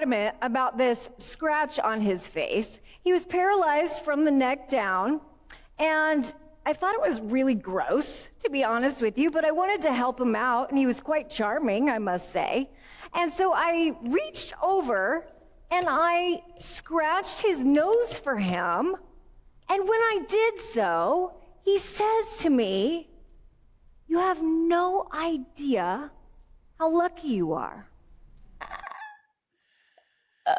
adamant about this scratch on his face. He was paralyzed from the neck down, and I thought it was really gross, to be honest with you, but I wanted to help him out, and he was quite charming, I must say. And so I reached over and I scratched his nose for him. And when I did so, he says to me, "You have no idea how lucky you are."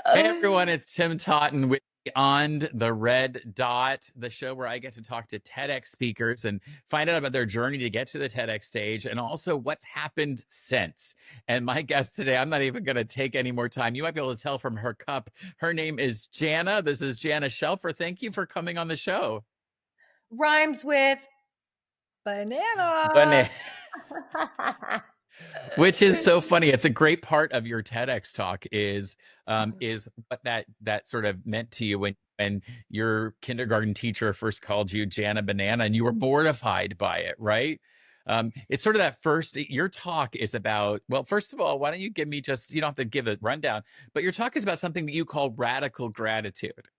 Hey everyone, it's Tim Totten with Beyond the Red Dot, the show where I get to talk to TEDx speakers and find out about their journey to get to the TEDx stage and also what's happened since. And my guest today, I'm not even going to take any more time. You might be able to tell from her cup. Her name is Jana. This is Jana Shelfer. Thank you for coming on the show. Rhymes with banana. Banana. Which is so funny. It's a great part of your TEDx talk is what that sort of meant to you when your kindergarten teacher first called you Jana Banana and you were mortified by it, right? It's sort of that first, your talk is about, well, first of all, why don't you give me you don't have to give a rundown, but your talk is about something that you call radical gratitude.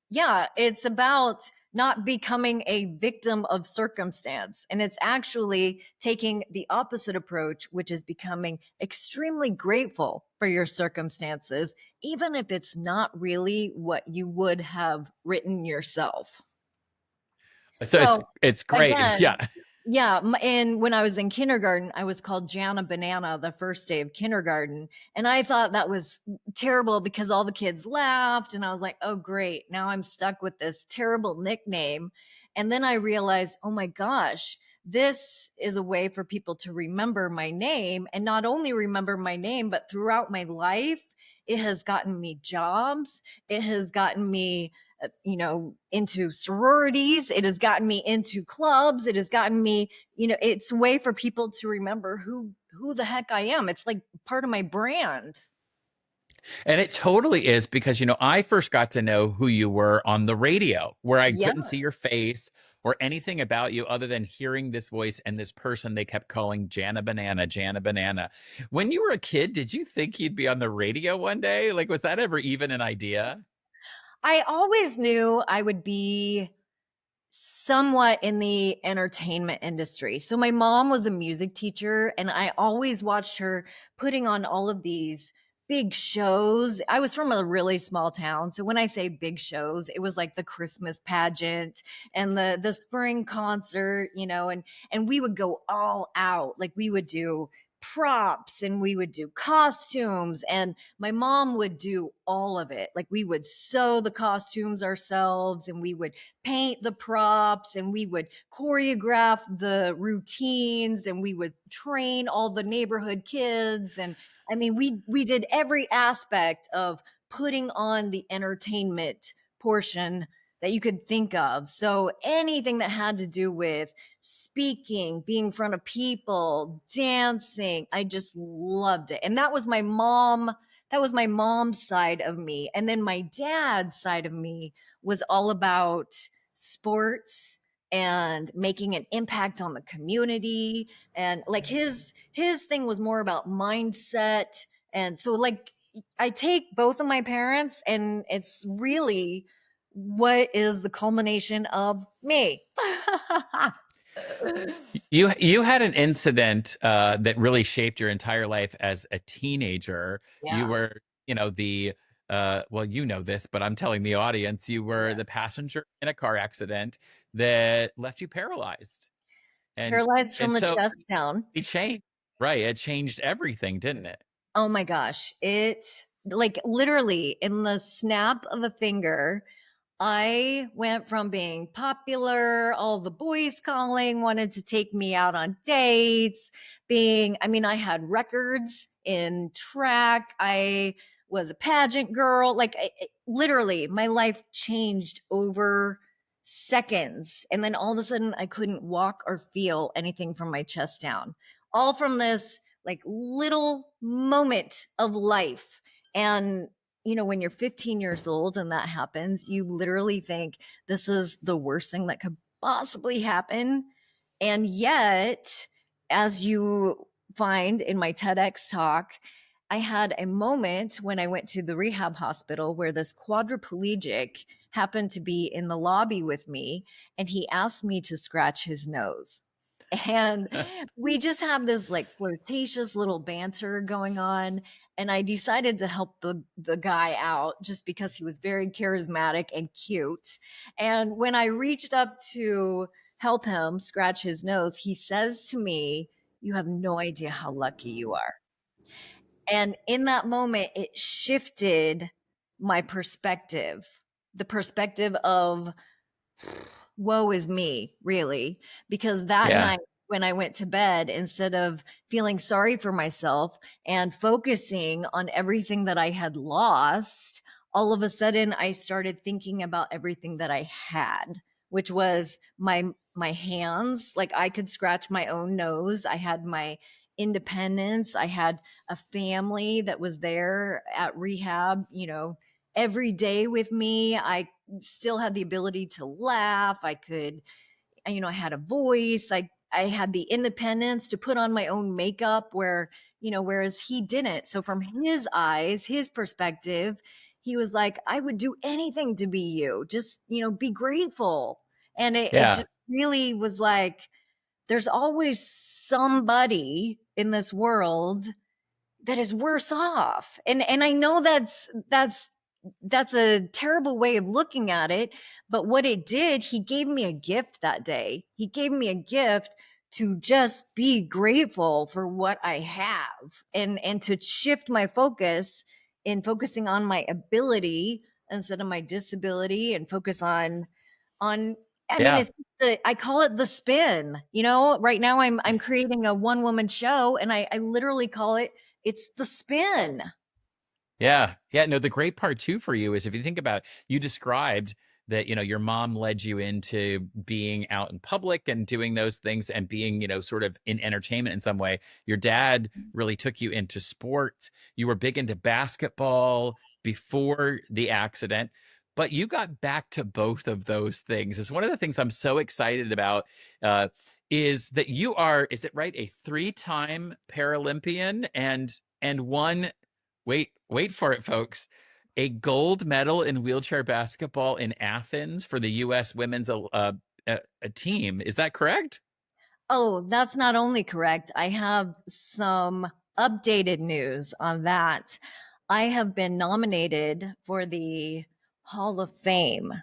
Yeah, it's about not becoming a victim of circumstance. And it's actually taking the opposite approach, which is becoming extremely grateful for your circumstances, even if it's not really what you would have written yourself. So it's great. Again, Yeah. yeah. And when I was in kindergarten, I was called Jana Banana the first day of kindergarten. And I thought that was terrible because all the kids laughed. And I was like, oh, great. Now I'm stuck with this terrible nickname. And then I realized, oh my gosh, this is a way for people to remember my name, and not only remember my name, but throughout my life, it has gotten me jobs. It has gotten me into sororities. It has gotten me into clubs. It has gotten me, it's a way for people to remember who the heck I am. It's like part of my brand. And it totally is because, I first got to know who you were on the radio where I couldn't see your face or anything about you other than hearing this voice and this person they kept calling Jana Banana, Jana Banana. When you were a kid, did you think you'd be on the radio one day? Like, was that ever even an idea? I always knew I would be somewhat in the entertainment industry. So my mom was a music teacher, and I always watched her putting on all of these big shows. I was from a really small town. So when I say big shows, it was like the Christmas pageant and the spring concert, and we would go all out. Like we would do props and we would do costumes, and my mom would do all of it. Like we would sew the costumes ourselves, and we would paint the props, and we would choreograph the routines, and we would train all the neighborhood kids. And I mean, we did every aspect of putting on the entertainment portion that you could think of. So anything that had to do with speaking, being in front of people, dancing, I just loved it. And that was my mom. That was my mom's side of me. And then my dad's side of me was all about sports and making an impact on the community. And like his thing was more about mindset. And so like I take both of my parents, and it's really what is the culmination of me. You had an incident that really shaped your entire life as a teenager. Yeah. You were, well, you know this, but I'm telling the audience, you were the passenger in a car accident that left you paralyzed. Paralyzed from the so chest down. it changed, right? It changed everything, didn't it? Oh my gosh. It, like, literally in the snap of a finger, I went from being popular, all the boys calling, wanted to take me out on dates, I had records in track. I was a pageant girl. Like, literally, my life changed over seconds. And then all of a sudden, I couldn't walk or feel anything from my chest down. All from this, like, little moment of life. And when you're 15 years old and that happens, you literally think this is the worst thing that could possibly happen. And yet, as you find in my TEDx talk, I had a moment when I went to the rehab hospital where this quadriplegic happened to be in the lobby with me, and he asked me to scratch his nose. And we just had this like flirtatious little banter going on. And I decided to help the guy out just because he was very charismatic and cute. And when I reached up to help him scratch his nose, he says to me, "You have no idea how lucky you are." And in that moment, it shifted my perspective, the perspective of woe is me, really. Because that Yeah. night when I went to bed, instead of feeling sorry for myself and focusing on everything that I had lost, all of a sudden I started thinking about everything that I had, which was my hands. Like I could scratch my own nose. I had my independence. I had a family that was there at rehab, every day with me. I still had the ability to laugh. I could, I had a voice. I had the independence to put on my own makeup whereas he didn't. So from his eyes, his perspective, he was like, "I would do anything to be you. Just, be grateful." And it Yeah. just really was like, there's always somebody in this world that is worse off. And I know that's a terrible way of looking at it, but what it did, he gave me a gift that day. He gave me a gift to just be grateful for what I have, and to shift my focus in focusing on my ability instead of my disability, and focus on I mean, Yeah. it's I call it the spin. Right now I'm creating a one woman show, and I literally call it, it's the spin. Yeah. Yeah. No, the great part too for you is if you think about it, you described that, your mom led you into being out in public and doing those things and being, sort of in entertainment in some way. Your dad really took you into sports. You were big into basketball before the accident, but you got back to both of those things. It's one of the things I'm so excited about. Uh, is that you are, is it right, a three-time Paralympian and one. Wait for it, folks. A gold medal in wheelchair basketball in Athens for the U.S. women's a team. Is that correct? Oh, that's not only correct. I have some updated news on that. I have been nominated for the Hall of Fame,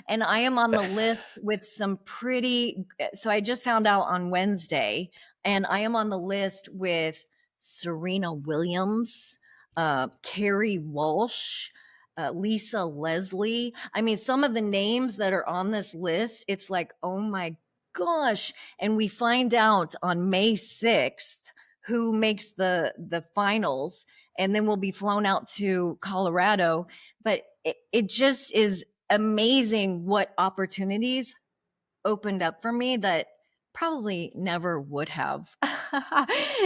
and I am on the list with some pretty. So I just found out on Wednesday, and I am on the list with Serena Williams, Carrie Walsh, Lisa Leslie. I mean, some of the names that are on this list, it's like, oh my gosh. And we find out on May 6th who makes the finals, and then we'll be flown out to Colorado. But it just is amazing what opportunities opened up for me that probably never would have.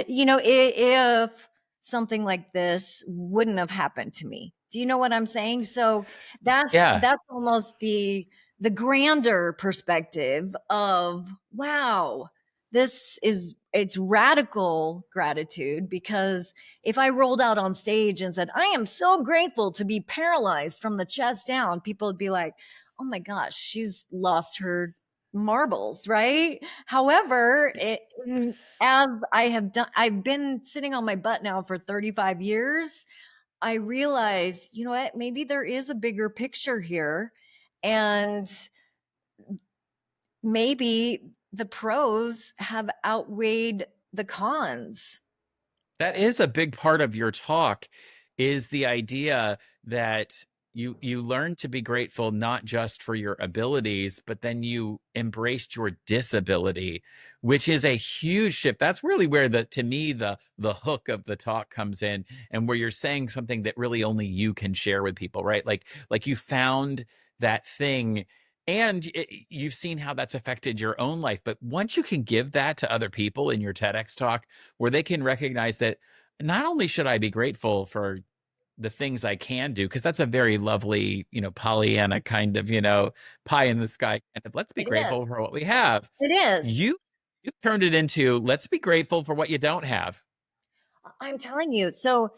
If something like this wouldn't have happened to me. Do you know what I'm saying? So that's Yeah. that's almost the grander perspective of, wow, it's radical gratitude, because if I rolled out on stage and said, "I am so grateful to be paralyzed from the chest down," people would be like, "Oh my gosh, she's lost her marbles," right? However, as I've been sitting on my butt now for 35 years. I realize, you know what, maybe there is a bigger picture here, and maybe the pros have outweighed the cons. That is a big part of your talk, is the idea that you learn to be grateful not just for your abilities, but then you embraced your disability, which is a huge shift. That's really where to me the hook of the talk comes in, and where you're saying something that really only you can share with people, right? Like you found that thing, and you've seen how that's affected your own life. But once you can give that to other people in your TEDx talk, where they can recognize that not only should I be grateful for the things I can do, because that's a very lovely, Pollyanna kind of, pie in the sky kind of, let's be It grateful is. for what we have. It is. You you turned it into, let's be grateful for what you don't have. I'm telling you. So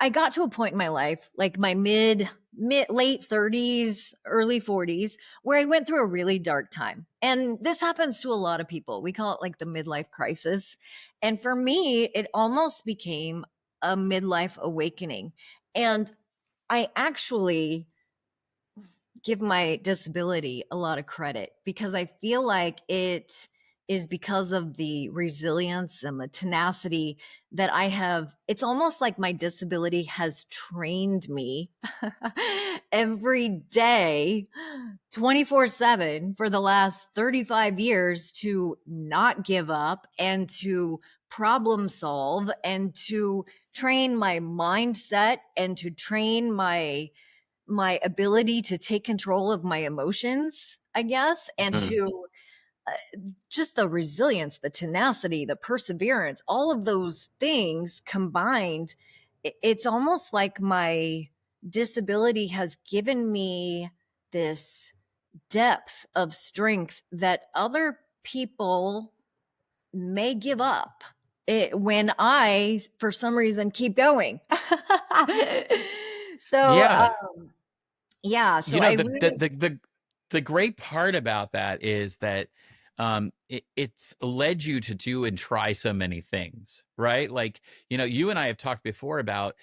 I got to a point in my life, like my late 30s, early 40s, where I went through a really dark time. And this happens to a lot of people. We call it like the midlife crisis. And for me, it almost became a midlife awakening. And I actually give my disability a lot of credit because I feel like it is because of the resilience and the tenacity that I have. It's almost like my disability has trained me every day, 24/7 for the last 35 years to not give up and to problem solve and to train my mindset and to train my ability to take control of my emotions, I guess, and Mm. to just the resilience, the tenacity, the perseverance, all of those things combined. It's almost like my disability has given me this depth of strength that other people may give up when I, for some reason, keep going. so, Yeah. yeah, so You know, I the really the great part about that is that it's led you to do and try so many things, right? Like, you and I have talked before about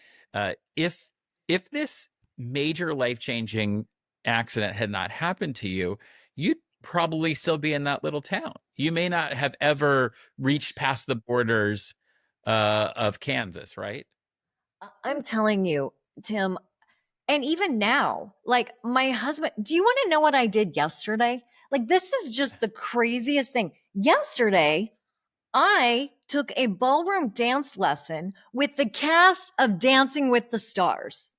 if this major life-changing accident had not happened to you, you'd probably still be in that little town. You may not have ever reached past the borders of Kansas, right? I'm telling you, Tim, and even now, like my husband, do you want to know what I did yesterday? Like this is just the craziest thing. Yesterday, I took a ballroom dance lesson with the cast of Dancing with the Stars.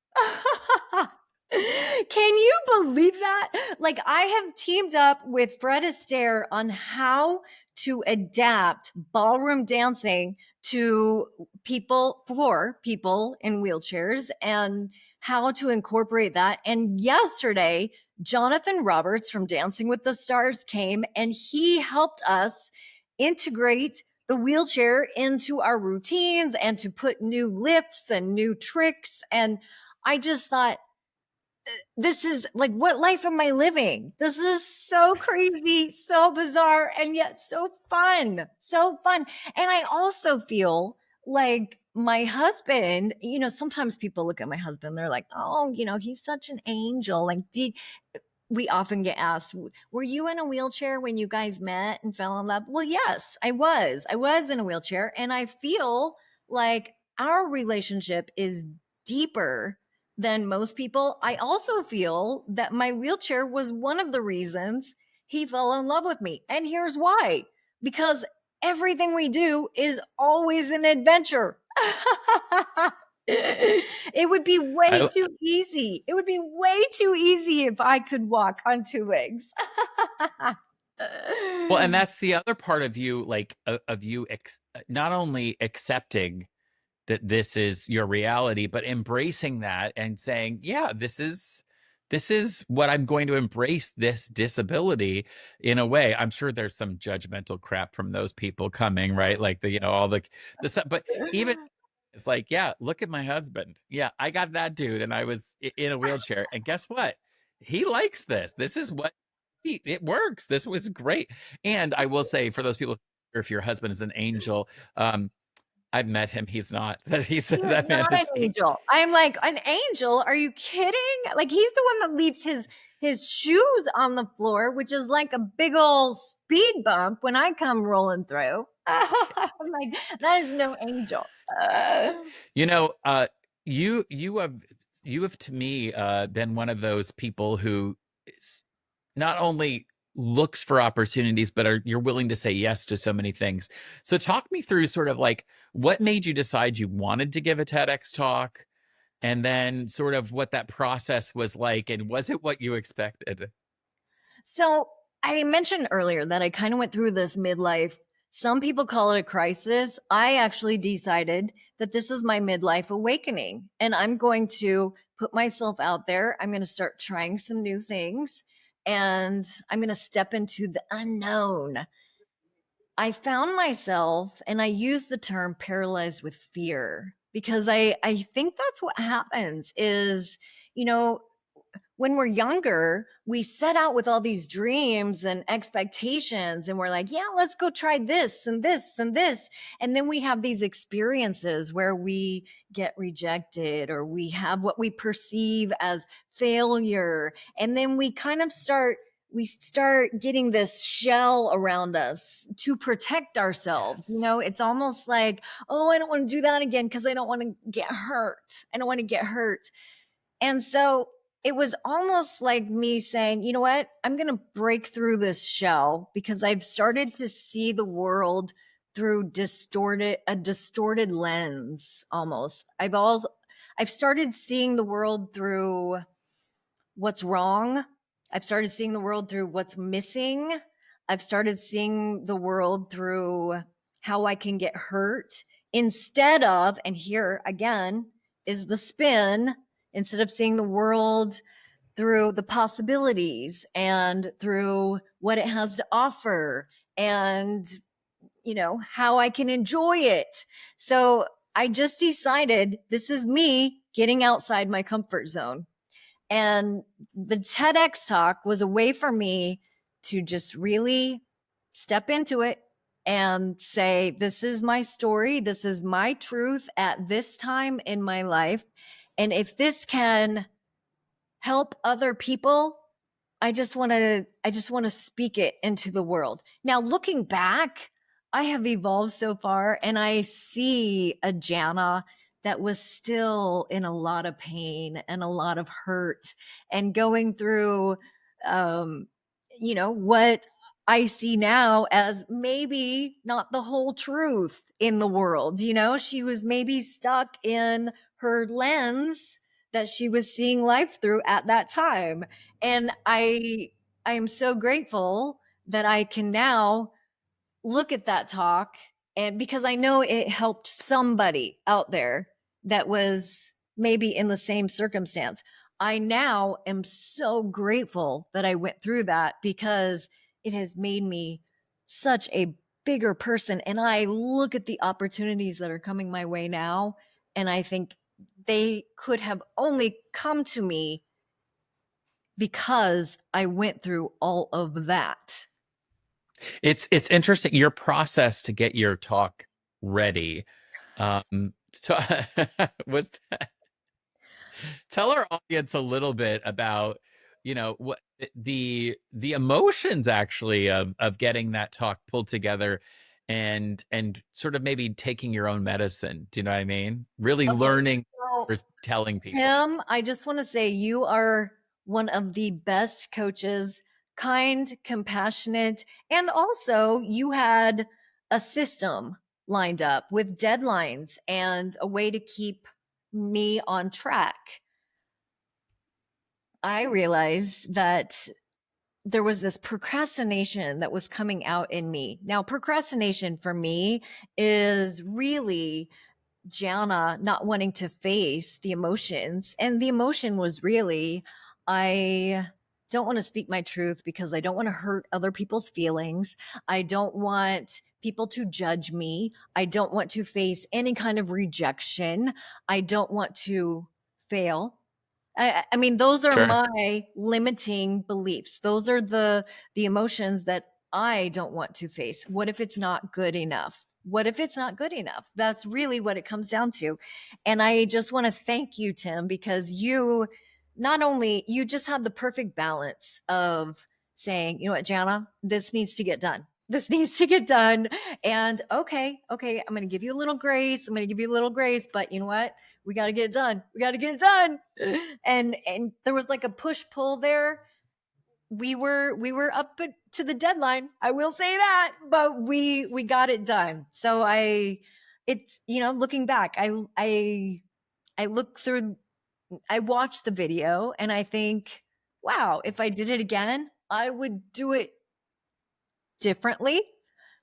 Can you believe that? Like, I have teamed up with Fred Astaire on how to adapt ballroom dancing to for people in wheelchairs and how to incorporate that. And yesterday, Jonathan Roberts from Dancing with the Stars came and he helped us integrate the wheelchair into our routines and to put new lifts and new tricks. And I just thought, this is like, what life am I living? This is so crazy, so bizarre, and yet so fun. So fun. And I also feel like my husband, sometimes people look at my husband, they're like, oh, he's such an angel. Like, we often get asked, were you in a wheelchair when you guys met and fell in love? Well, yes, I was. I was in a wheelchair. And I feel like our relationship is deeper than most people. I also feel that my wheelchair was one of the reasons he fell in love with me. And here's why, because everything we do is always an adventure. It would be way I too easy. It would be way too easy if I could walk on two legs. Well, and that's the other part of you, like not only accepting that this is your reality, but embracing that and saying, yeah, this is what I'm going to embrace, this disability in a way. I'm sure there's some judgmental crap from those people coming, right? Like all the stuff, but even it's like, yeah, look at my husband. Yeah, I got that dude and I was in a wheelchair. And guess what? He likes this. This is what it works. This was great. And I will say, for those people, if your husband is an angel, I've met him. He's not. He's That man not an is. angel. I'm like, an angel? Are you kidding? Like, he's the one that leaves his shoes on the floor, which is like a big old speed bump when I come rolling through. I'm like, that is no angel. You know, you have to me been one of those people who not only looks for opportunities, but you're willing to say yes to so many things. So talk me through sort of like what made you decide you wanted to give a TEDx talk, and then sort of what that process was like, and was it what you expected? So I mentioned earlier that I kind of went through this midlife. Some people call it a crisis. I actually decided that this is my midlife awakening, and I'm going to put myself out there. I'm going to start trying some new things, and I'm going to step into the unknown. I found myself, and I use the term paralyzed with fear, because I think that's what happens is, you know, when we're younger, we set out with all these dreams and expectations, and we're like, yeah, let's go try this and this and this. And then we have these experiences where we get rejected, or we have what we perceive as failure. And then we start getting this shell around us to protect ourselves. You Yes. know, it's almost like, oh, I don't want to do that again because I don't want to get hurt. I don't want to get hurt. And so it was almost like me saying, you know what? I'm going to break through this shell, because I've started to see the world through a distorted lens almost. I've started seeing the world through what's wrong. I've started seeing the world through what's missing. I've started seeing the world through how I can get hurt, instead of, and here again is the spin, instead of seeing the world through the possibilities and through what it has to offer, and, you know, how I can enjoy it. So I just decided this is me getting outside my comfort zone. And the TEDx talk was a way for me to just really step into it and say, this is my story. This is my truth at this time in my life. And if this can help other people, I just want to speak it into the world. Now, looking back, I have evolved so far, and I see a Jana that was still in a lot of pain and a lot of hurt, and going through um what I see now as maybe not the whole truth in the world. She was maybe stuck in her lens that she was seeing life through at that time. And I am so grateful that I can now look at that talk, and because I know it helped somebody out there that was maybe in the same circumstance. I now am so grateful that I went through that, because it has made me such a bigger person, and I look at the opportunities that are coming my way now, and I think they could have only come to me because I went through all of that. It's interesting your process to get your talk ready. So was tell our audience a little bit about, what the emotions actually of getting that talk pulled together, and sort of maybe taking your own medicine. Do you know what I mean? Really Okay, learning so or telling people. Tim, I just want to say you are one of the best coaches, kind, compassionate, and also you had a system lined up with deadlines and a way to keep me on track. I realized that there was this procrastination that was coming out in me. Now, procrastination for me is really Jana not wanting to face the emotions. And the emotion was really, I don't want to speak my truth because I don't want to hurt other people's feelings. I don't want people to judge me. I don't want to face any kind of rejection. I don't want to fail. I mean, those are Sure. my limiting beliefs. Those are the emotions that I don't want to face. What if it's not good enough? What if it's not good enough? That's really what it comes down to. And I just want to thank you, Tim, because you not only you just had the perfect balance of saying, you know what, Jana, this needs to get done. This needs to get done. And okay, I'm going to give you a little grace. I'm going to give you a little grace, but you know what? We got to get it done. We got to get it done. And there was like a push pull there. We were up to the deadline. I will say that, but we got it done. So it's looking back, I look through, I watched the video, and I think, wow, if I did it again, I would do it differently.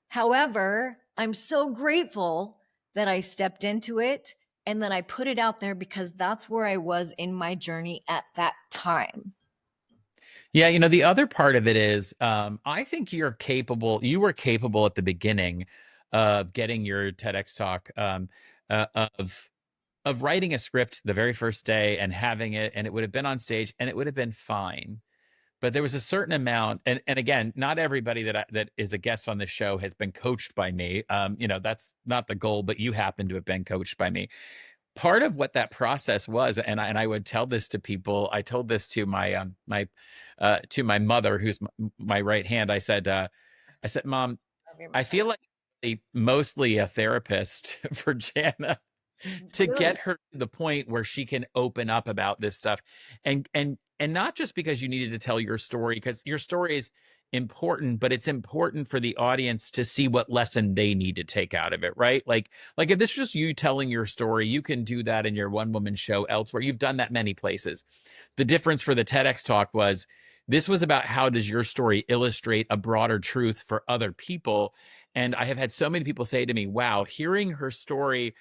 However, I'm so grateful that I stepped into it and that I put it out there, because that's where I was in my journey at that time. Yeah, the other part of it is, I think you were capable at the beginning of getting your TEDx talk, uh, of of writing a script the very first day and having it, and it would have been on stage and it would have been fine. But there was a certain amount, and again, not everybody that is a guest on this show has been coached by me. That's not the goal, but you happen to have been coached by me. Part of what that process was, and I would tell this to people. I told this to my mother, who's my right hand. I said, Mom, Love your I mother. feel like mostly a therapist for Jana, to Really? get her to the point where she can open up about this stuff, and not just because you needed to tell your story, because your story is important, but it's important for the audience to see what lesson they need to take out of it, right? Like if this is just you telling your story, you can do that in your one woman show elsewhere. You've done that many places. The difference for the TEDx talk was, this was about how does your story illustrate a broader truth for other people. And I have had so many people say to me, wow, hearing her story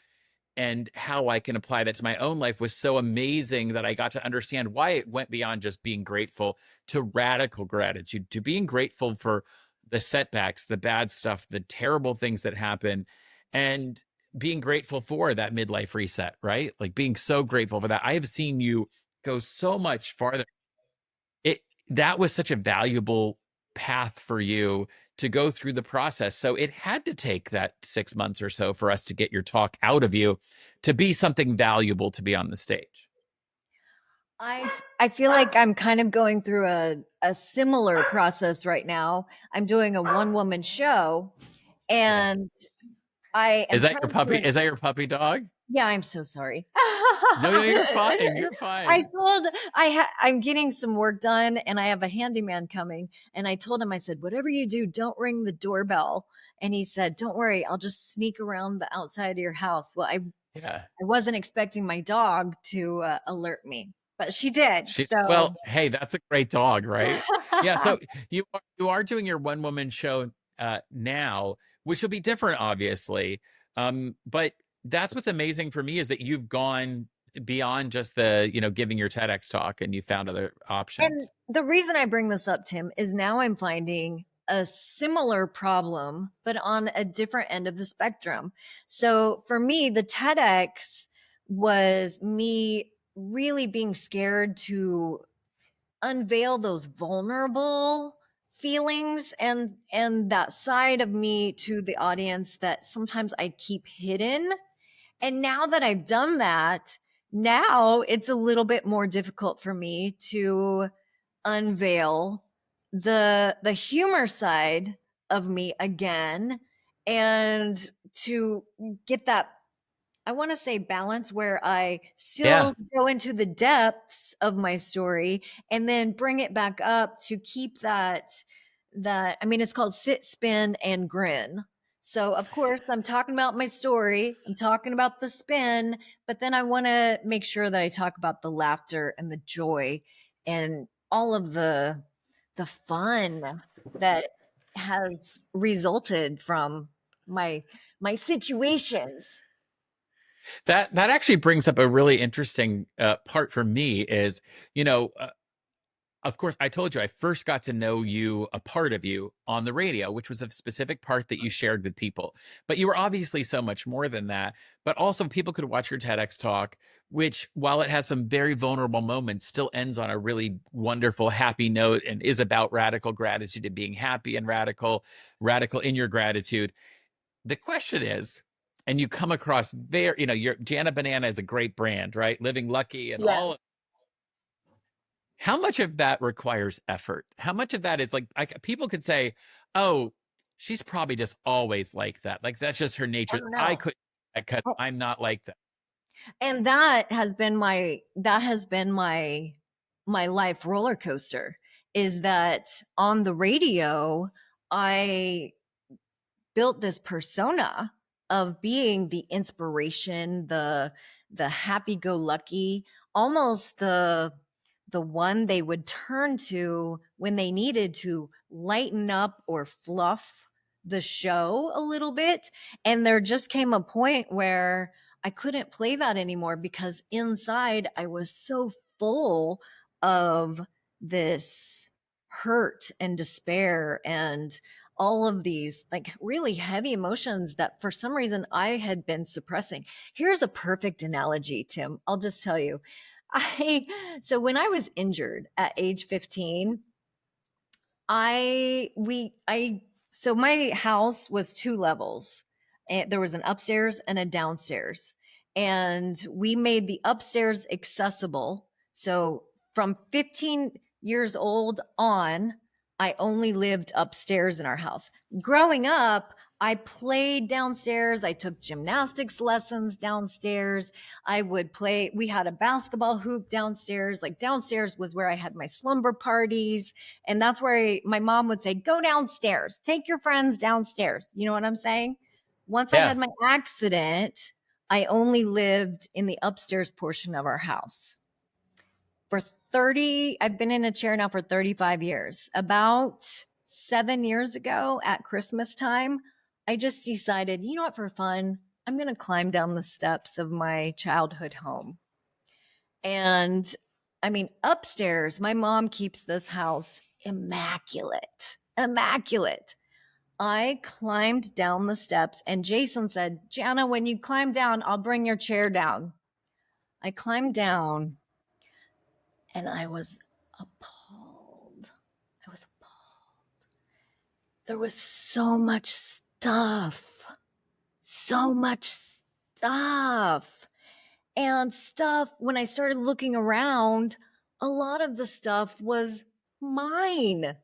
and how I can apply that to my own life was so amazing, that I got to understand why it went beyond just being grateful to radical gratitude, to being grateful for the setbacks, the bad stuff, the terrible things that happen, and being grateful for that midlife reset, right? Like being so grateful for that. I have seen you go so much farther. it that was such a valuable path for you to go through the process. So it had to take that 6 months or so for us to get your talk out of you to be something valuable to be on the stage. I feel like I'm kind of going through a similar process right now. I'm doing a one woman show, Yeah. and I am Is that your trying puppy? to. Is that your puppy dog? Yeah, I'm so sorry. No, no, you're fine. You're I fine. told I'm getting some work done and I have a handyman coming, and I told him, I said, whatever you do, don't ring the doorbell. And he said, don't worry, I'll just sneak around the outside of your house. Well, Yeah. I wasn't expecting my dog to alert me, but she did. Well, So hey, that's a great dog, right? Yeah. So you are doing your one woman show now, which will be different, obviously. But that's what's amazing for me, is that you've gone beyond just the giving your TEDx talk, and you found other And options. the reason I bring this up, Tim, is now I'm finding a similar problem, but on a different end of the spectrum. So for me, the TEDx was me really being scared to unveil those vulnerable feelings and that side of me to the audience that sometimes I keep hidden. And now that I've done that, now it's a little bit more difficult for me to unveil the humor side of me again, and to get that, I want to say, balance where I Yeah. still go into the depths of my story and then bring it back up to keep that I mean, it's called sit, spin, and grin. So of course I'm talking about my story, I'm talking about the spin, but then I want to make sure that I talk about the laughter and the joy and all of the fun that has resulted from my my situations. That actually brings up a really interesting part for me. Is you know Of course, I told you I first got to know you, a part of you, on the radio, which was a specific part that you shared with people. But you were obviously so much more than that. But also, people could watch your TEDx talk, which, while it has some very vulnerable moments, still ends on a really wonderful, happy note, and is about radical gratitude and being happy and radical in your gratitude. The question is, and you come across your Jana Banana is a great brand, right? Living Lucky and Yeah. all of. How much of that requires effort? How much of that is like, people could say, "Oh, she's probably just always like that. Like that's just her Oh nature." I no. could, because Oh, I'm not like that. and that has been my life roller coaster, is that on the radio I built this persona of being the inspiration, the happy-go-lucky, almost the one they would turn to when they needed to lighten up or fluff the show a little bit. And there just came a point where I couldn't play that anymore, because inside I was so full of this hurt and despair and all of these like really heavy emotions that for some reason I had been suppressing. Here's a perfect analogy, Tim. I'll just tell you. So when I was injured at age 15, so my house was 2 levels. And there was an upstairs and a downstairs. And we made the upstairs accessible. So from 15 years old on, I only lived upstairs in our house. Growing up, I played downstairs. I took gymnastics lessons downstairs. We had a basketball hoop downstairs. Like downstairs was where I had my slumber parties. And that's where my mom would say, go downstairs, take your friends downstairs. You know what I'm saying? Once I Yeah. had my accident, I only lived in the upstairs portion of our house. I've been in a chair now for 35 years. About 7 years ago at Christmas time, I just decided, you know what, for fun, I'm going to climb down the steps of my childhood home. And I mean, upstairs, my mom keeps this house immaculate, immaculate. I climbed down the steps and Jason said, Jana, when you climb down, I'll bring your chair down. I climbed down and I was appalled. I was appalled. There was so much stuff, so much stuff. And stuff, when I started looking around, a lot of the stuff was mine.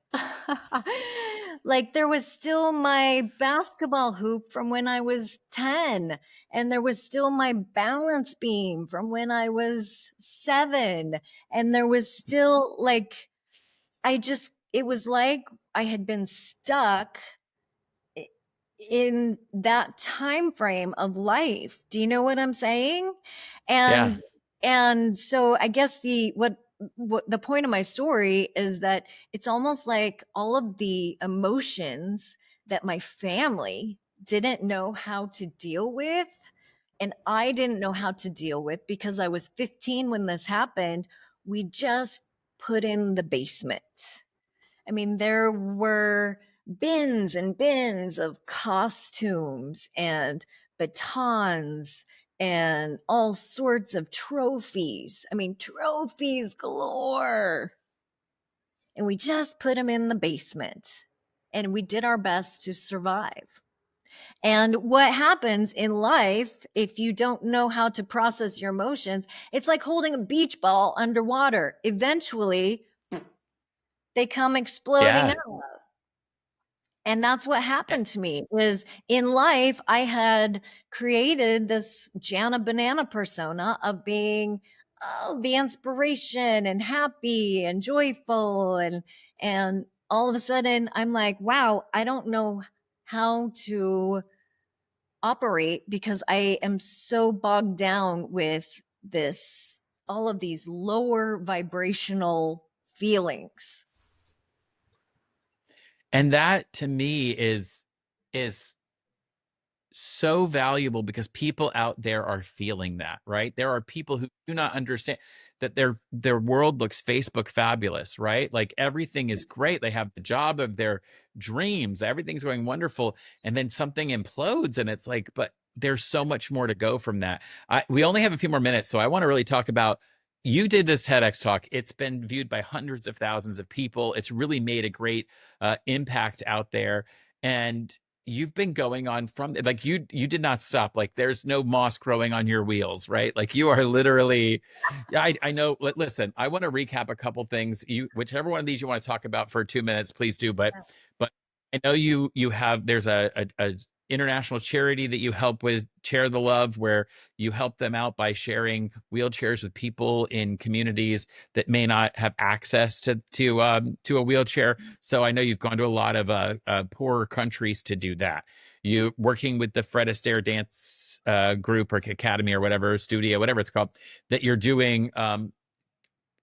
Like there was still my basketball hoop from when I was 10, and there was still my balance beam from when I was 7, and there was still like, it was like I had been stuck in that time frame of life. Do you know what I'm saying? Yeah. And so I guess what the point of my story is that it's almost like all of the emotions that my family didn't know how to deal with, and I didn't know how to deal with because I was 15 when this happened, we just put in the basement. I mean, there were bins and bins of costumes and batons and all sorts of trophies. I mean, trophies galore. And we just put them in the basement and we did our best to survive. And what happens in life, if you don't know how to process your emotions, it's like holding a beach ball underwater. Eventually, they come exploding Yeah. out. And that's what happened to me was in life, I had created this Jana banana persona of being the inspiration and happy and joyful. And all of a sudden I'm like, wow, I don't know how to operate because I am so bogged down with all of these lower vibrational feelings. And that to me is so valuable because people out there are feeling that, right? There are people who do not understand that their world looks Facebook fabulous, right? Like everything is great. They have the job of their dreams. Everything's going wonderful. And then something implodes and it's like, but there's so much more to go from that. We only have a few more minutes, so I want to really talk about you did this TEDx talk. It's been viewed by hundreds of thousands of people. It's really made a great impact out there. And you've been going on from like you did not stop. Like there's no moss growing on your wheels, right? Like you are literally I know. Listen, I want to recap a couple things. Whichever one of these you want to talk about for 2 minutes, please do. But I know you have there's a international charity that you help with, Share the Love, where you help them out by sharing wheelchairs with people in communities that may not have access to a wheelchair. So I know you've gone to a lot of poorer countries to do that. You working with the Fred Astaire dance group or academy or whatever, studio, whatever it's called, that you're doing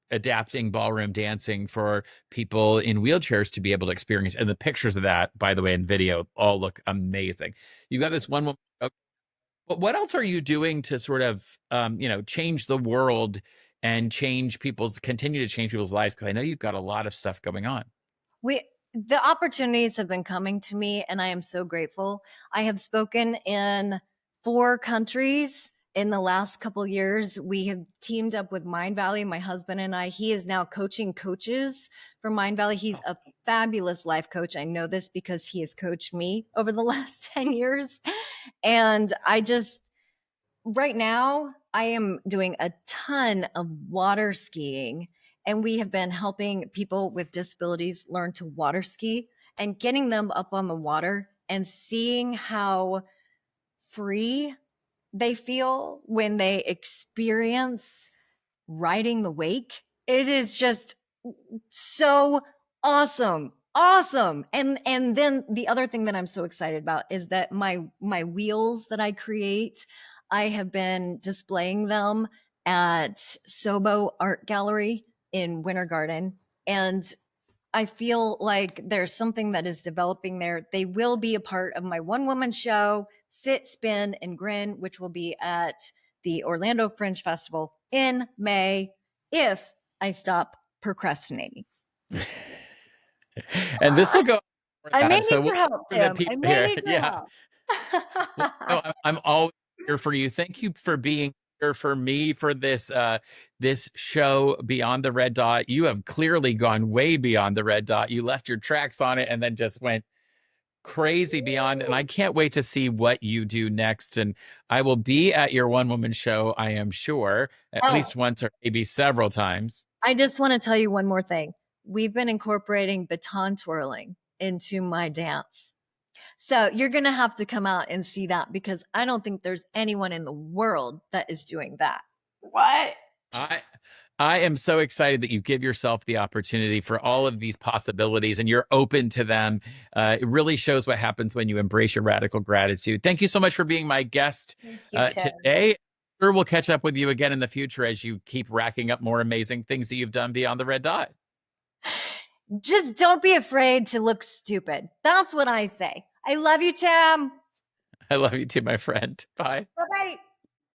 adapting ballroom dancing for people in wheelchairs to be able to experience. And the pictures of that, by the way, in video all look amazing. You got this one woman. But what else are you doing to sort of, change the world and continue to change people's lives? Because I know you've got a lot of stuff going on. The opportunities have been coming to me, and I am so grateful. I have spoken in 4 countries in the last couple of years. We have teamed up with Mind Valley, my husband and I. He is now coaching coaches for Mind Valley. He's a fabulous life coach. I know this because he has coached me over the last 10 years. And right now, I am doing a ton of water skiing, and we have been helping people with disabilities learn to water ski and getting them up on the water and seeing how free they feel when they experience riding the wake. It is just so awesome. Awesome. And then the other thing that I'm so excited about is that my wheels that I create, I have been displaying them at Sobo Art Gallery in Winter Garden, and I feel like there's something that is developing there. They will be a part of my one woman show, Sit, Spin, and Grin, which will be at the Orlando Fringe Festival in May if I stop procrastinating. And this will go. I may need So your help, Tim. I may need your help. Well, no, I'm always here for you. Thank you for being here for me for this this show Beyond the Red Dot. You have clearly gone way beyond the red dot. You left your tracks on it and then just went crazy beyond. And I can't wait to see what you do next. And I will be at your one woman show, I am sure, at least once or maybe several times. I just want to tell you one more thing. We've been incorporating baton twirling into my dance. So you're going to have to come out and see that, because I don't think there's anyone in the world that is doing that. What? I am so excited that you give yourself the opportunity for all of these possibilities and you're open to them. It really shows what happens when you embrace your radical gratitude. Thank you so much for being my guest today. Sure, we'll catch up with you again in the future as you keep racking up more amazing things that you've done beyond the red dot. Just don't be afraid to look stupid. That's what I say. I love you, Tim. I love you too, my friend. Bye. Bye-bye.